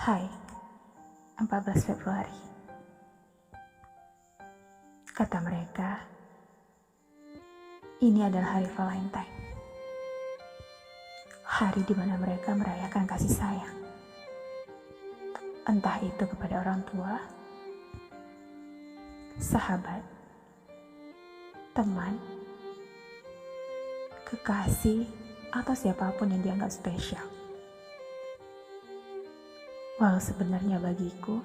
Hai, 14 Februari. Kata mereka, ini adalah hari Valentine. Hari di mana mereka merayakan kasih sayang. Entah itu kepada orang tua, sahabat, teman, kekasih, atau siapapun yang dianggap spesial. Walau sebenarnya bagiku,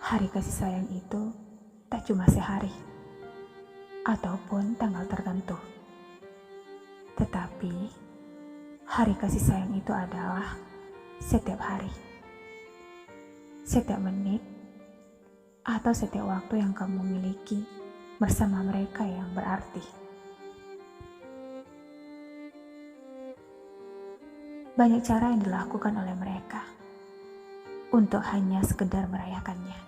hari kasih sayang itu tak cuma sehari ataupun tanggal tertentu. Tetapi, hari kasih sayang itu adalah setiap hari, setiap menit, atau setiap waktu yang kamu miliki bersama mereka yang berarti. Banyak cara yang dilakukan oleh mereka untuk hanya sekedar merayakannya.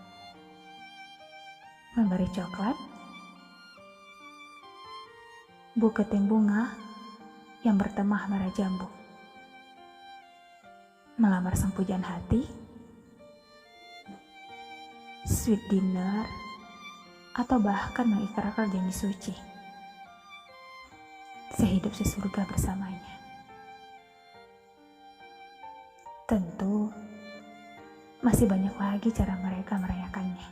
Memberi coklat, buketin bunga yang bertemah merah jambu, melamar sang pujaan hati, sweet dinner, atau bahkan mengikrarkan janji suci, sehidup sesurga bersamanya. Tentu, masih banyak lagi cara mereka merayakannya.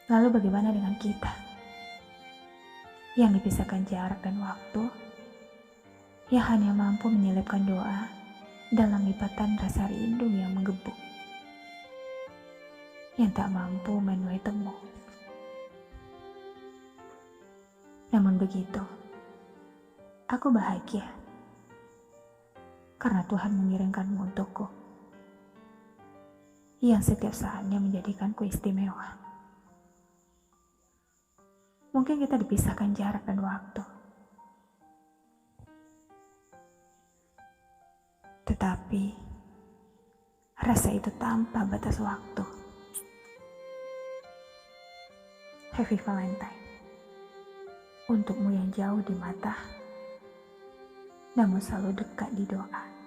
Lalu bagaimana dengan kita? Yang dipisahkan jarak dan waktu, yang hanya mampu menyelipkan doa dalam lipatan rasa rindu yang menggebuk, yang tak mampu menuai temu. Namun begitu, aku bahagia karena Tuhan mengirimkanmu untukku, yang setiap saatnya menjadikanku istimewa. Mungkin kita dipisahkan jarak dan waktu, tetapi rasa itu tanpa batas waktu. Happy Valentine untukmu yang jauh di mata, namun selalu dekat di doa.